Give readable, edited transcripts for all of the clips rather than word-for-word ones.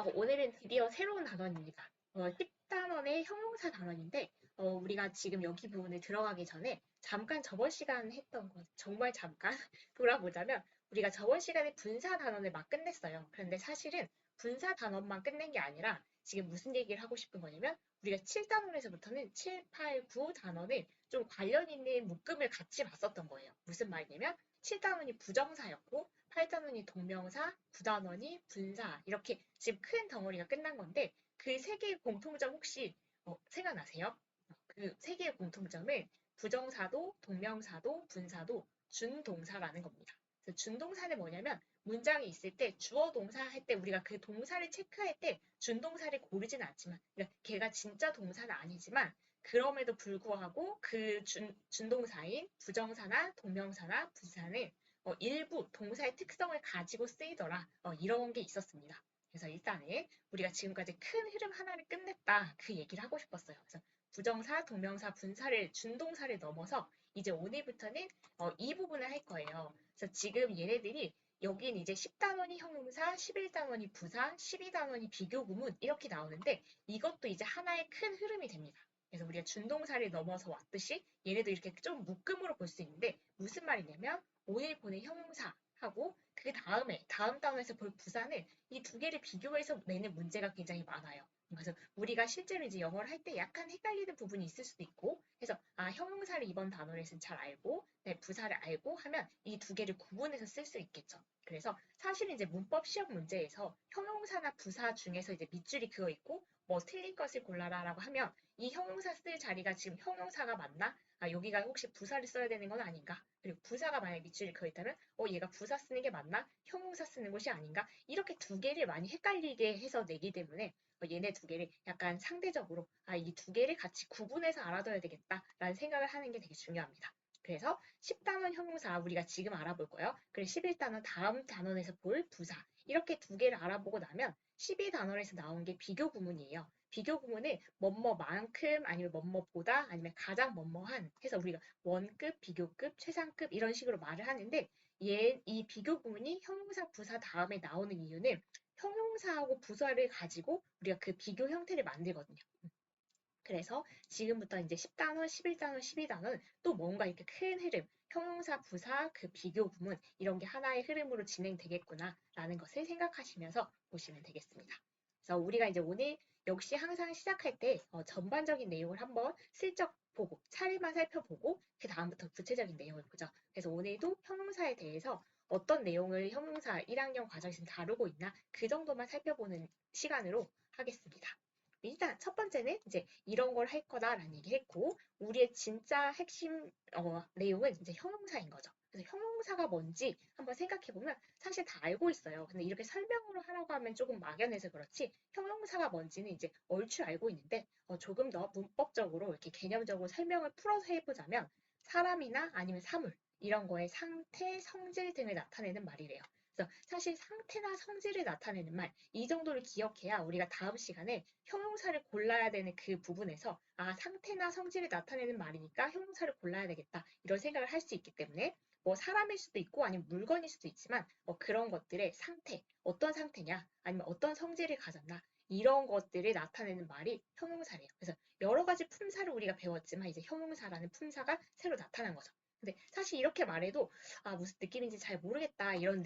오늘은 드디어 새로운 단원입니다. 10단원의 형용사 단원인데, 우리가 지금 여기 부분에 들어가기 전에 잠깐 저번 시간 했던 거, 정말 잠깐 돌아보자면, 우리가 저번 시간에 분사 단원을 막 끝냈어요. 그런데 사실은 분사 단원만 끝낸 게 아니라, 지금 무슨 얘기를 하고 싶은 거냐면, 우리가 7단원에서부터는 7, 8, 9 단원을 좀 관련 있는 묶음을 같이 봤었던 거예요. 무슨 말이냐면, 7단원이 부정사였고, 8단원이 동명사, 9단원이 분사, 이렇게 지금 큰 덩어리가 끝난 건데 그 세 개의 공통점 혹시 생각나세요? 그 세 개의 공통점을 부정사도, 동명사도, 분사도 준동사라는 겁니다. 그래서 준동사는 뭐냐면 문장이 있을 때 주어 동사 할 때 우리가 그 동사를 체크할 때 준동사를 고르지는 않지만 그러니까 걔가 진짜 동사는 아니지만 그럼에도 불구하고 그 준동사인 부정사나 동명사나 분사는 일부 동사의 특성을 가지고 쓰이더라. 이런 게 있었습니다. 그래서 일단은 우리가 지금까지 큰 흐름 하나를 끝냈다. 그 얘기를 하고 싶었어요. 그래서 부정사, 동명사, 분사를 준동사를 넘어서 이제 오늘부터는 이 부분을 할 거예요. 그래서 지금 얘네들이 여긴 이제 10단원이 형용사, 11단원이 부사, 12단원이 비교구문 이렇게 나오는데 이것도 이제 하나의 큰 흐름이 됩니다. 그래서 우리가 준동사를 넘어서 왔듯이 얘네도 이렇게 좀 묶음으로 볼 수 있는데 무슨 말이냐면 오늘 보는 형용사하고 그 다음에 다음 단원에서 볼 부사는 이 두 개를 비교해서 내는 문제가 굉장히 많아요. 그래서 우리가 실제로 이제 영어를 할 때 약간 헷갈리는 부분이 있을 수도 있고 그래서 형용사를 이번 단원에서는 잘 알고 네, 부사를 알고 하면 이 두 개를 구분해서 쓸 수 있겠죠. 그래서 사실 이제 문법 시험 문제에서 형용사나 부사 중에서 이제 밑줄이 그어 있고 뭐 틀린 것을 골라라라고 하면 이 형용사 쓸 자리가 지금 형용사가 맞나? 여기가 혹시 부사를 써야 되는 건 아닌가? 그리고 부사가 만약에 밑줄이 그어 있다면 얘가 부사 쓰는 게 맞나? 형용사 쓰는 것이 아닌가? 이렇게 두 개를 많이 헷갈리게 해서 내기 때문에 얘네 두 개를 약간 상대적으로 이 두 개를 같이 구분해서 알아둬야 되겠다라는 생각을 하는 게 되게 중요합니다. 그래서 10단원 형용사 우리가 지금 알아볼 거예요. 그리고 11단원 다음 단원에서 볼 부사 이렇게 두 개를 알아보고 나면 12단원에서 나온 게 비교 구문이에요. 비교 구문은 뭐뭐만큼 아니면 뭐뭐보다 아니면 가장 뭐뭐한 해서 우리가 원급, 비교급, 최상급 이런 식으로 말을 하는데 이 비교 구문이 형용사, 부사 다음에 나오는 이유는 형용사하고 부사를 가지고 우리가 그 비교 형태를 만들거든요. 그래서 지금부터 이제 10단원, 11단원, 12단원 또 뭔가 이렇게 큰 흐름, 형용사, 부사, 그 비교 구문 이런 게 하나의 흐름으로 진행되겠구나라는 것을 생각하시면서 보시면 되겠습니다. 그래서 우리가 이제 오늘 역시 항상 시작할 때 전반적인 내용을 한번 슬쩍 보고 차례만 살펴보고 그 다음부터 구체적인 내용을 보죠. 그래서 오늘도 형용사에 대해서 어떤 내용을 형용사 1학년 과정에서 다루고 있나 그 정도만 살펴보는 시간으로 하겠습니다. 일단 첫 번째는 이제 이런 걸 할 거다라는 얘기 했고 우리의 진짜 핵심 내용은 이제 형용사인 거죠. 그래서 형용사가 뭔지 한번 생각해 보면 사실 다 알고 있어요. 근데 이렇게 설명으로 하라고 하면 조금 막연해서 그렇지 형용사가 뭔지는 이제 얼추 알고 있는데 조금 더 문법적으로 이렇게 개념적으로 설명을 풀어서 해보자면 사람이나 아니면 사물 이런 거의 상태, 성질 등을 나타내는 말이래요. 그래서 사실 상태나 성질을 나타내는 말, 이 정도를 기억해야 우리가 다음 시간에 형용사를 골라야 되는 그 부분에서 상태나 성질을 나타내는 말이니까 형용사를 골라야 되겠다. 이런 생각을 할 수 있기 때문에 뭐 사람일 수도 있고 아니면 물건일 수도 있지만 그런 것들의 상태, 어떤 상태냐 아니면 어떤 성질을 가졌나 이런 것들을 나타내는 말이 형용사래요. 그래서 여러 가지 품사를 우리가 배웠지만 이제 형용사라는 품사가 새로 나타난 거죠. 근데 사실 이렇게 말해도 무슨 느낌인지 잘 모르겠다 이런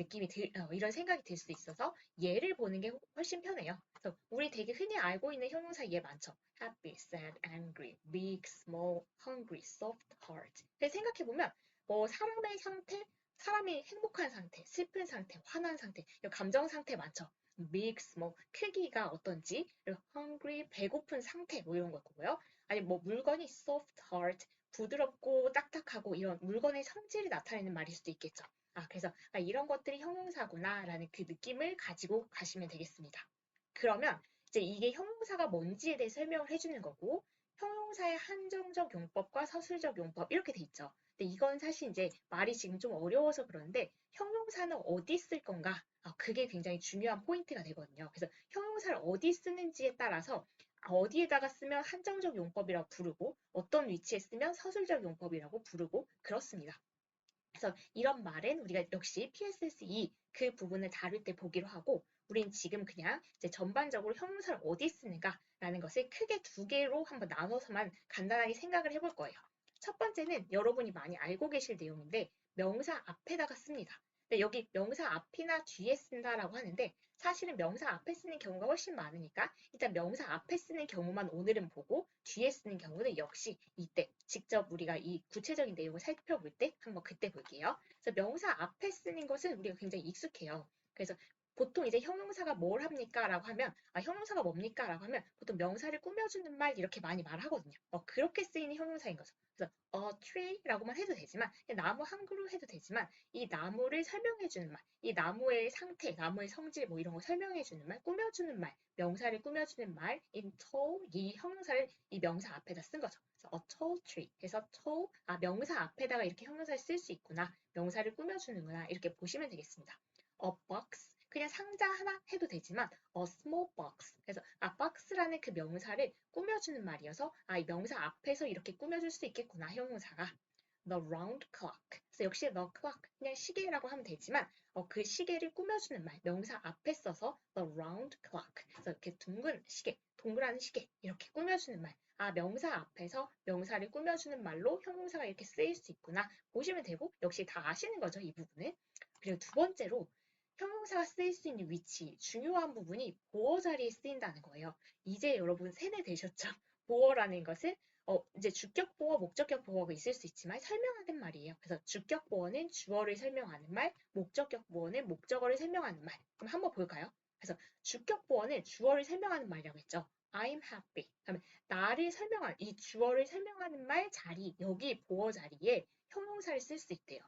생각이 들 수 있어서 예를 보는 게 훨씬 편해요. 그래서 우리 되게 흔히 알고 있는 형용사 얘 많죠. happy, sad, angry, big, small, hungry, soft, hard. 그래서 생각해보면 사람의 상태, 사람이 행복한 상태, 슬픈 상태, 화난 상태, 이런 감정 상태 많죠. big, small, 크기가 어떤지, 그리고 hungry, 배고픈 상태 뭐 이런 거고요. 아니 뭐 물건이 soft, hard, 부드럽고 딱딱하고 이런 물건의 성질을 나타내는 말일 수도 있겠죠. 그래서 이런 것들이 형용사구나라는 그 느낌을 가지고 가시면 되겠습니다. 그러면 이제 이게 형용사가 뭔지에 대해 설명을 해주는 거고 형용사의 한정적 용법과 서술적 용법 이렇게 돼 있죠. 근데 이건 사실 이제 말이 지금 좀 어려워서 그러는데 형용사는 어디 쓸 건가? 그게 굉장히 중요한 포인트가 되거든요. 그래서 형용사를 어디 쓰는지에 따라서 어디에다가 쓰면 한정적 용법이라고 부르고 어떤 위치에 쓰면 서술적 용법이라고 부르고 그렇습니다. 그래서 이런 말은 우리가 역시 PSSE 그 부분을 다룰 때 보기로 하고 우린 지금 그냥 이제 전반적으로 형용사를 어디 쓰는가라는 것을 크게 두 개로 한번 나눠서만 간단하게 생각을 해볼 거예요. 첫 번째는 여러분이 많이 알고 계실 내용인데 명사 앞에다가 씁니다. 근데 여기 명사 앞이나 뒤에 쓴다라고 하는데 사실은 명사 앞에 쓰는 경우가 훨씬 많으니까 일단 명사 앞에 쓰는 경우만 오늘은 보고 뒤에 쓰는 경우는 역시 이때 직접 우리가 이 구체적인 내용을 살펴볼 때 한번 그때 볼게요. 그래서 명사 앞에 쓰는 것은 우리가 굉장히 익숙해요. 그래서 보통 이제 형용사가 뭘 합니까? 라고 하면 형용사가 뭡니까? 라고 하면 보통 명사를 꾸며주는 말 이렇게 많이 말하거든요. 그렇게 쓰이는 형용사인 거죠. 그래서 tree라고만 해도 되지만 나무 한 그루 해도 되지만 이 나무를 설명해주는 말, 이 나무의 상태, 나무의 성질 뭐 이런 거 설명해주는 말, 꾸며주는 말, 명사를 꾸며주는 말, in tall 이 형용사를 이 명사 앞에다 쓴 거죠. 그래서 a tall tree. 그래서 tall 명사 앞에다가 이렇게 형용사를 쓸 수 있구나, 명사를 꾸며주는구나 이렇게 보시면 되겠습니다. a box 그냥 상자 하나 해도 되지만 a small box. 그래서 box라는 그 명사를 꾸며주는 말이어서 이 명사 앞에서 이렇게 꾸며줄 수 있겠구나 형용사가. The round clock. 그래서 역시 the clock 그냥 시계라고 하면 되지만 그 시계를 꾸며주는 말 명사 앞에 써서 the round clock. 그래서 이렇게 둥근 시계, 동그란 시계 이렇게 꾸며주는 말. 명사 앞에서 명사를 꾸며주는 말로 형용사가 이렇게 쓰일 수 있구나 보시면 되고 역시 다 아시는 거죠 이 부분은. 그리고 두 번째로 형용사가 쓰일 수 있는 위치, 중요한 부분이 보어 자리에 쓰인다는 거예요. 이제 여러분 세뇌되셨죠? 보어라는 것은 이제 주격 보어, 목적격 보어가 있을 수 있지만 설명하는 말이에요. 그래서 주격 보어는 주어를 설명하는 말, 목적격 보어는 목적어를 설명하는 말. 그럼 한번 볼까요? 그래서 주격 보어는 주어를 설명하는 말이라고 했죠. I'm happy. 그러면 나를 설명한 이 주어를 설명하는 말 자리, 여기 보어 자리에 형용사를 쓸 수 있대요.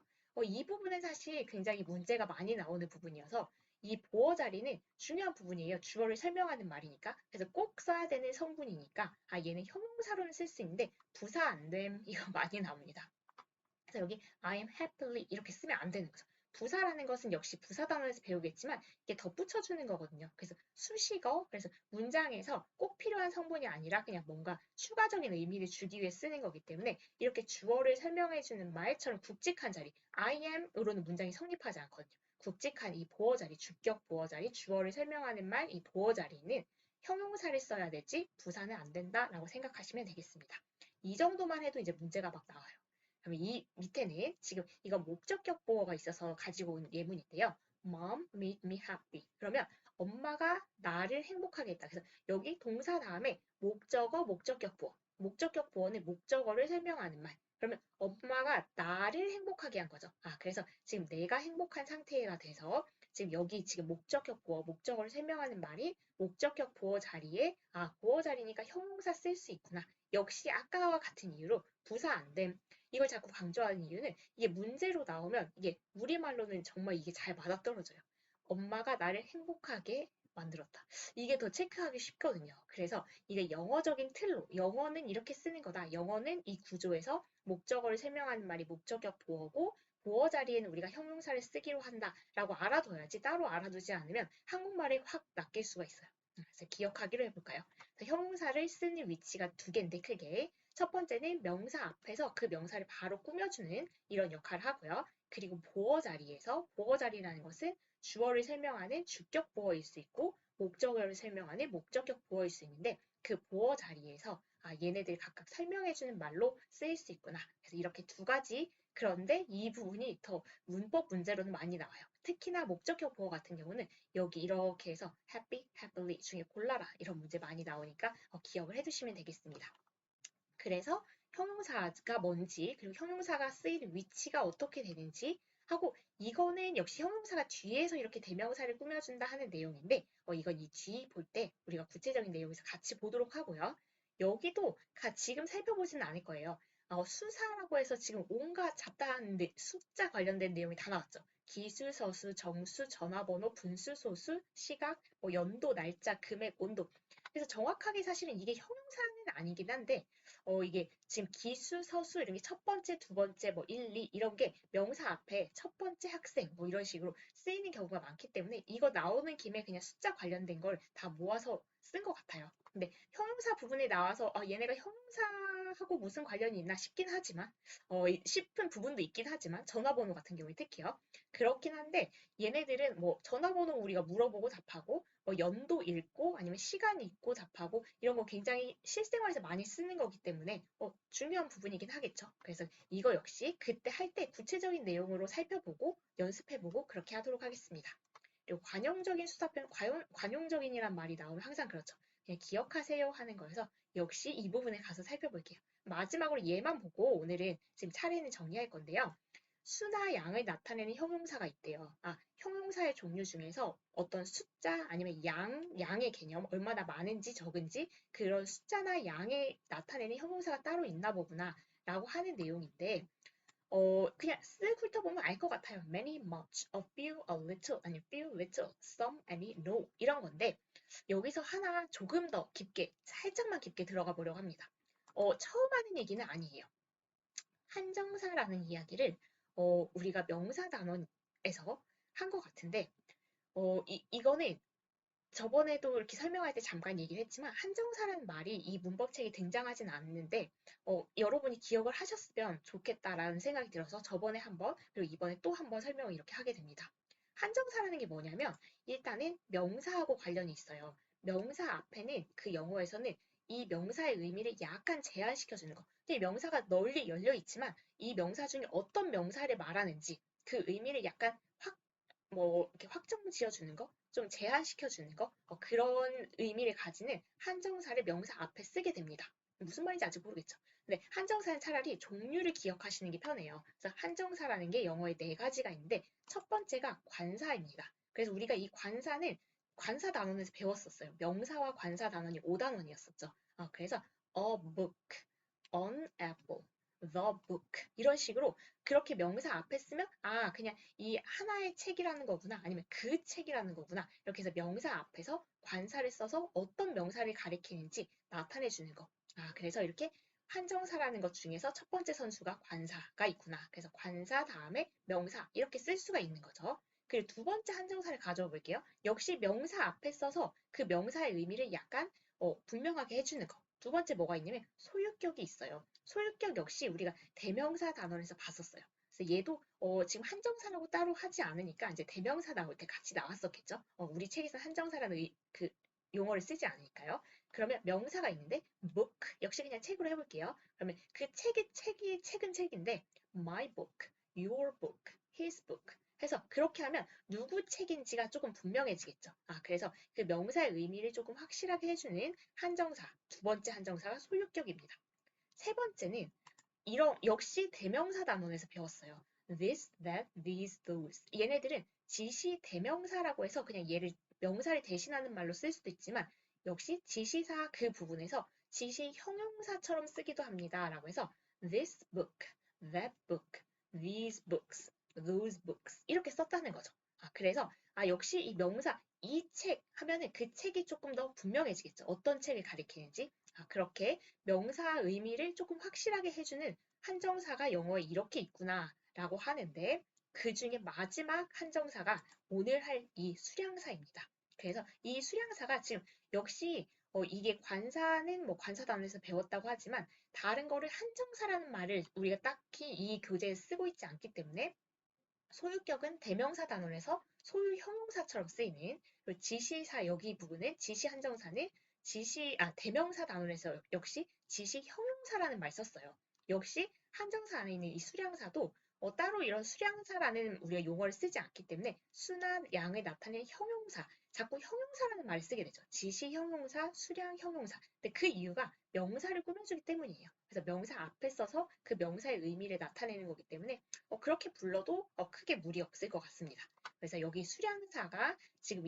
이 부분은 사실 굉장히 문제가 많이 나오는 부분이어서 이 보어 자리는 중요한 부분이에요. 주어를 설명하는 말이니까. 그래서 꼭 써야 되는 성분이니까 얘는 형용사로는 쓸 수 있는데 부사 안 됨 이거 많이 나옵니다. 그래서 여기 I am happily 이렇게 쓰면 안 되는 거죠. 부사라는 것은 역시 부사 단어에서 배우겠지만 이게 덧붙여주는 거거든요. 그래서 수식어, 그래서 문장에서 꼭 필요한 성분이 아니라 그냥 뭔가 추가적인 의미를 주기 위해 쓰는 거기 때문에 이렇게 주어를 설명해주는 말처럼 굵직한 자리, I am으로는 문장이 성립하지 않거든요. 굵직한 이 보어 자리, 주격 보어 자리, 주어를 설명하는 말, 이 보어 자리는 형용사를 써야 되지 부사는 안 된다라고 생각하시면 되겠습니다. 이 정도만 해도 이제 문제가 막 나와요. 그럼 이 밑에는 지금 이건 목적격 보어가 있어서 가지고 온 예문인데요. Mom made me happy. 그러면 엄마가 나를 행복하게 했다. 그래서 여기 동사 다음에 목적어, 목적격 보어. 목적격 보어는 목적어를 설명하는 말. 그러면 엄마가 나를 행복하게 한 거죠. 그래서 지금 내가 행복한 상태가 돼서 지금 여기 지금 목적격 보어, 목적어를 설명하는 말이 목적격 보어 자리에 보어 자리니까 형용사 쓸 수 있구나. 역시 아까와 같은 이유로 부사 안 됨. 이걸 자꾸 강조하는 이유는 이게 문제로 나오면 이게 우리말로는 정말 이게 잘 맞아떨어져요. 엄마가 나를 행복하게 만들었다. 이게 더 체크하기 쉽거든요. 그래서 이게 영어적인 틀로 영어는 이렇게 쓰는 거다. 영어는 이 구조에서 목적어를 설명하는 말이 목적격 보어고 보어 자리에는 우리가 형용사를 쓰기로 한다라고 알아둬야지 따로 알아두지 않으면 한국말에 확 낚일 수가 있어요. 그래서 기억하기로 해볼까요? 형용사를 쓰는 위치가 두 개인데 크게 첫 번째는 명사 앞에서 그 명사를 바로 꾸며주는 이런 역할을 하고요. 그리고 보어 자리에서 보어 자리라는 것은 주어를 설명하는 주격 보어일 수 있고 목적어를 설명하는 목적격 보어일 수 있는데 그 보어 자리에서 얘네들 각각 설명해주는 말로 쓰일 수 있구나. 그래서 이렇게 두 가지 그런데 이 부분이 더 문법 문제로는 많이 나와요. 특히나 목적격 보어 같은 경우는 여기 이렇게 해서 happy, happily 중에 골라라 이런 문제 많이 나오니까 기억을 해두시면 되겠습니다. 그래서 형용사가 뭔지 그리고 형용사가 쓰이는 위치가 어떻게 되는지 하고 이거는 역시 형용사가 뒤에서 이렇게 대명사를 꾸며준다 하는 내용인데 이건 이 뒤 볼 때 우리가 구체적인 내용에서 같이 보도록 하고요. 여기도 지금 살펴보지는 않을 거예요. 수사라고 해서 지금 온갖 잡다한 숫자 관련된 내용이 다 나왔죠. 기수, 서수, 정수, 전화번호, 분수, 소수, 시각, 연도, 날짜, 금액, 온도. 그래서 정확하게 사실은 이게 형용사는 아니긴 한데 이게 지금 기수, 서수 이런 게 첫 번째, 두 번째, 1, 2 이런 게 명사 앞에 첫 번째 학생 이런 식으로 쓰이는 경우가 많기 때문에 이거 나오는 김에 그냥 숫자 관련된 걸 다 모아서 쓴 것 같아요. 근데 형용사 부분에 나와서 얘네가 형용사하고 무슨 관련이 있나 싶긴 하지만 싶은 부분도 있긴 하지만 전화번호 같은 경우에 특히요. 그렇긴 한데 얘네들은 뭐 전화번호 우리가 물어보고 답하고 뭐 연도 읽고 아니면 시간 읽고 답하고 이런 거 굉장히 실생활에서 많이 쓰는 거기 때문에 중요한 부분이긴 하겠죠. 그래서 이거 역시 그때 할 때 구체적인 내용으로 살펴보고 연습해보고 그렇게 하도록 하겠습니다. 그리고 관용적인 수사표는 관용적인이란 말이 나오면 항상 그렇죠. 그냥 기억하세요 하는 거여서 역시 이 부분에 가서 살펴볼게요. 마지막으로 얘만 보고 오늘은 지금 차례는 정리할 건데요. 수나 양을 나타내는 형용사가 있대요. 형용사의 종류 중에서 어떤 숫자 아니면 양의 개념, 얼마나 많은지 적은지 그런 숫자나 양을 나타내는 형용사가 따로 있나 보구나 라고 하는 내용인데 그냥 쓱 훑어보면 알 것 같아요. many, much, a few, a little, 아니 few, little, some, any, no 이런 건데 여기서 하나 조금 더 깊게, 살짝만 깊게 들어가 보려고 합니다. 처음 하는 얘기는 아니에요. 한정사라는 이야기를 우리가 명사 단원에서 한 것 같은데 이거는 저번에도 이렇게 설명할 때 잠깐 얘기를 했지만 한정사라는 말이 이 문법책에 등장하진 않는데 여러분이 기억을 하셨으면 좋겠다라는 생각이 들어서 저번에 한번 그리고 이번에 또 한번 설명을 이렇게 하게 됩니다. 한정사라는 게 뭐냐면 일단은 명사하고 관련이 있어요. 명사 앞에는 그 영어에서는 이 명사의 의미를 약간 제한시켜주는 거. 근데 명사가 널리 열려 있지만 이 명사 중에 어떤 명사를 말하는지 그 의미를 약간 이렇게 확정 지어주는 거, 좀 제한시켜주는 거, 그런 의미를 가지는 한정사를 명사 앞에 쓰게 됩니다. 무슨 말인지 아직 모르겠죠. 근데 한정사는 차라리 종류를 기억하시는 게 편해요. 그래서 한정사라는 게 영어에 네 가지가 있는데 첫 번째가 관사입니다. 그래서 우리가 이 관사는 관사 단원에서 배웠었어요. 명사와 관사 단원이 5단원이었었죠. 그래서 a book, an apple, the book 이런 식으로 그렇게 명사 앞에 쓰면 그냥 이 하나의 책이라는 거구나 아니면 그 책이라는 거구나 이렇게 해서 명사 앞에서 관사를 써서 어떤 명사를 가리키는지 나타내 주는 거. 그래서 이렇게 한정사라는 것 중에서 첫 번째 선수가 관사가 있구나. 그래서 관사 다음에 명사 이렇게 쓸 수가 있는 거죠. 그리고 두 번째 한정사를 가져와 볼게요. 역시 명사 앞에 써서 그 명사의 의미를 약간 분명하게 해주는 거. 두 번째 뭐가 있냐면 소유격이 있어요. 소유격 역시 우리가 대명사 단원에서 봤었어요. 그래서 얘도 지금 한정사라고 따로 하지 않으니까 이제 대명사 나올 때 같이 나왔었겠죠. 우리 책에서 한정사라는 그 용어를 쓰지 않으니까요. 그러면 명사가 있는데 book 역시 그냥 책으로 해볼게요. 그러면 그 책은 책인데 my book, your book, his book 해서 그렇게 하면 누구 책인지가 조금 분명해지겠죠. 그래서 그 명사의 의미를 조금 확실하게 해주는 한정사, 두 번째 한정사가 소유격입니다. 세 번째는 역시 대명사 단원에서 배웠어요. this, that, these, those. 얘네들은 지시 대명사라고 해서 그냥 얘를 명사를 대신하는 말로 쓸 수도 있지만 역시 지시사 그 부분에서 지시 형용사처럼 쓰기도 합니다. 라고 해서 this book, that book, these books, those books 이렇게 썼다는 거죠. 그래서 역시 이 명사 이 책 하면은 그 책이 조금 더 분명해지겠죠. 어떤 책을 가리키는지. 그렇게 명사 의미를 조금 확실하게 해주는 한정사가 영어에 이렇게 있구나라고 하는데 그 중에 마지막 한정사가 오늘 할 이 수량사입니다. 그래서 이 수량사가 지금 역시 이게 관사는 뭐 관사 단원에서 배웠다고 하지만 다른 거를 한정사라는 말을 우리가 딱히 이 교재에 쓰고 있지 않기 때문에 소유격은 대명사 단원에서 소유 형용사처럼 쓰이는 그리고 지시사 여기 부분은 지시 한정사는 대명사 단원에서 역시 지시 형용사라는 말 썼어요. 역시 한정사 안에 있는 이 수량사도 따로 이런 수량사라는 우리가 용어를 쓰지 않기 때문에 수나 양을 나타내는 형용사, 자꾸 형용사라는 말을 쓰게 되죠. 지시 형용사, 수량 형용사. 근데 그 이유가 명사를 꾸며주기 때문이에요. 그래서 명사 앞에 써서 그 명사의 의미를 나타내는 거기 때문에 그렇게 불러도 크게 무리 없을 것 같습니다. 그래서 여기 수량사가 지금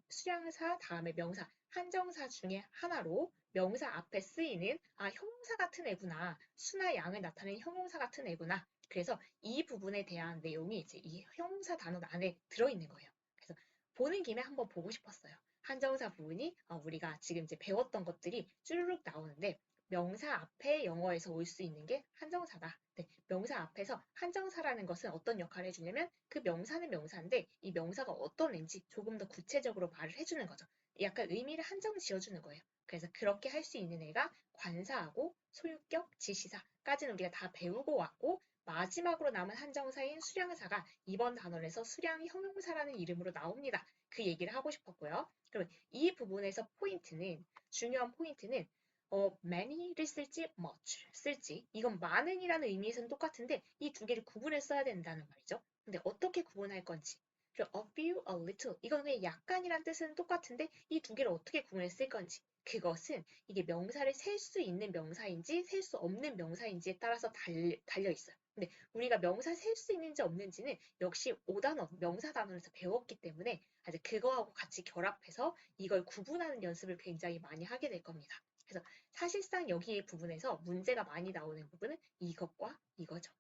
수량사 다음에 명사, 한정사 중에 하나로 명사 앞에 쓰이는 형용사 같은 애구나. 수나 양을 나타내는 형용사 같은 애구나. 그래서 이 부분에 대한 내용이 이제 이 형용사 단원 안에 들어있는 거예요. 그래서 보는 김에 한번 보고 싶었어요. 한정사 부분이 우리가 지금 이제 배웠던 것들이 쭈르륵 나오는데 명사 앞에 영어에서 올 수 있는 게 한정사다. 네, 명사 앞에서 한정사라는 것은 어떤 역할을 해주냐면 그 명사는 명사인데 이 명사가 어떤 애인지 조금 더 구체적으로 말을 해주는 거죠. 약간 의미를 한정 지어주는 거예요. 그래서 그렇게 할 수 있는 애가 관사하고 소유격, 지시사까지는 우리가 다 배우고 왔고 마지막으로 남은 한정사인 수량사가 이번 단원에서 수량 형용사라는 이름으로 나옵니다. 그 얘기를 하고 싶었고요. 그럼 이 부분에서 중요한 포인트는 many를 쓸지 much 쓸지 이건 많은이라는 의미에서는 똑같은데 이 두 개를 구분해 써야 된다는 말이죠. 근데 어떻게 구분할 건지 그리고 a few, a little 이건 그냥 약간이란 뜻은 똑같은데 이 두 개를 어떻게 구분해 쓸 건지 그것은 이게 명사를 셀 수 있는 명사인지 셀 수 없는 명사인지에 따라서 달려 있어요. 근데 우리가 명사 셀 수 있는지 없는지는 역시 5단원, 명사 단원에서 배웠기 때문에 아직 그거하고 같이 결합해서 이걸 구분하는 연습을 굉장히 많이 하게 될 겁니다. 그래서 사실상 여기 부분에서 문제가 많이 나오는 부분은 이것과 이거죠.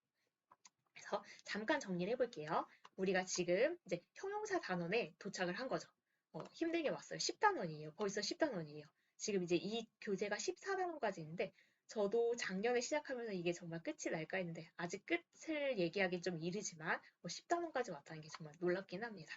그래서 잠깐 정리를 해볼게요. 우리가 지금 이제 형용사 단원에 도착을 한 거죠. 힘들게 왔어요. 10단원이에요. 벌써 10단원이에요. 지금 이제 이 교재가 14단원까지 있는데 저도 작년에 시작하면서 이게 정말 끝이 날까 했는데 아직 끝을 얘기하기 좀 이르지만 10단원까지 왔다는 게 정말 놀랍긴 합니다.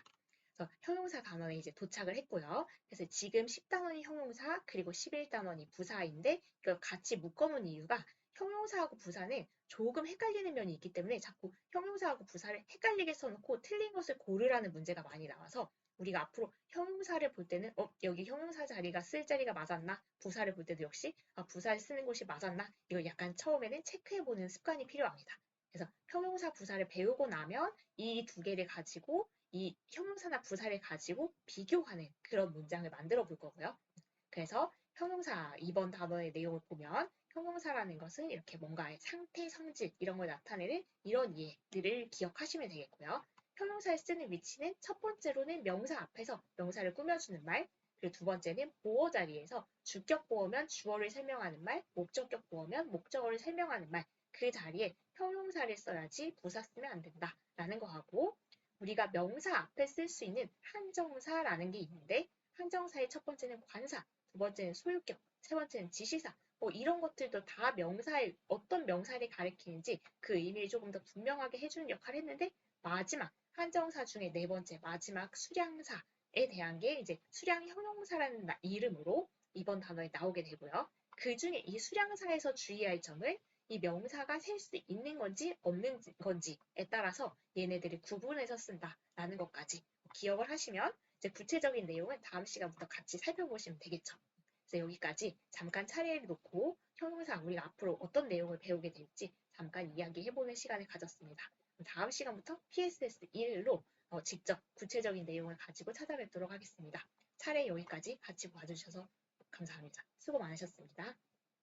그래서 형용사 단원에 이제 도착을 했고요. 그래서 지금 10단원이 형용사 그리고 11단원이 부사인데 이걸 같이 묶어놓은 이유가 형용사하고 부사는 조금 헷갈리는 면이 있기 때문에 자꾸 형용사하고 부사를 헷갈리게 써놓고 틀린 것을 고르라는 문제가 많이 나와서 우리가 앞으로 형용사를 볼 때는 여기 형용사 자리가 쓸 자리가 맞았나? 부사를 볼 때도 역시 부사를 쓰는 곳이 맞았나? 이걸 약간 처음에는 체크해보는 습관이 필요합니다. 그래서 형용사 부사를 배우고 나면 이 두 개를 가지고 이 형용사나 부사를 가지고 비교하는 그런 문장을 만들어 볼 거고요. 그래서 형용사 2번 단어의 내용을 보면 형용사라는 것은 이렇게 뭔가의 상태, 성질 이런 걸 나타내는 이런 예들을 기억하시면 되겠고요. 형용사에 쓰는 위치는 첫 번째로는 명사 앞에서 명사를 꾸며주는 말, 그리고 두 번째는 보어 자리에서 주격 보어면 주어를 설명하는 말, 목적격 보어면 목적어를 설명하는 말, 그 자리에 형용사를 써야지 부사 쓰면 안 된다라는 거하고 우리가 명사 앞에 쓸 수 있는 한정사라는 게 있는데 한정사의 첫 번째는 관사, 두 번째는 소유격, 세 번째는 지시사 이런 것들도 다 명사의 어떤 명사를 가리키는지 그 의미를 조금 더 분명하게 해주는 역할을 했는데 마지막 한정사 중에 네 번째 마지막 수량사에 대한 게 이제 수량 형용사라는 이름으로 이번 단어에 나오게 되고요. 그 중에 이 수량사에서 주의할 점은 이 명사가 셀 수 있는 건지 없는 건지에 따라서 얘네들을 구분해서 쓴다라는 것까지 기억을 하시면 이제 구체적인 내용은 다음 시간부터 같이 살펴보시면 되겠죠. 그래서 여기까지 잠깐 차례를 놓고 형용사 우리가 앞으로 어떤 내용을 배우게 될지 잠깐 이야기해보는 시간을 가졌습니다. 다음 시간부터 PSS 1로 직접 구체적인 내용을 가지고 찾아뵙도록 하겠습니다. 차례 여기까지 같이 봐주셔서 감사합니다. 수고 많으셨습니다.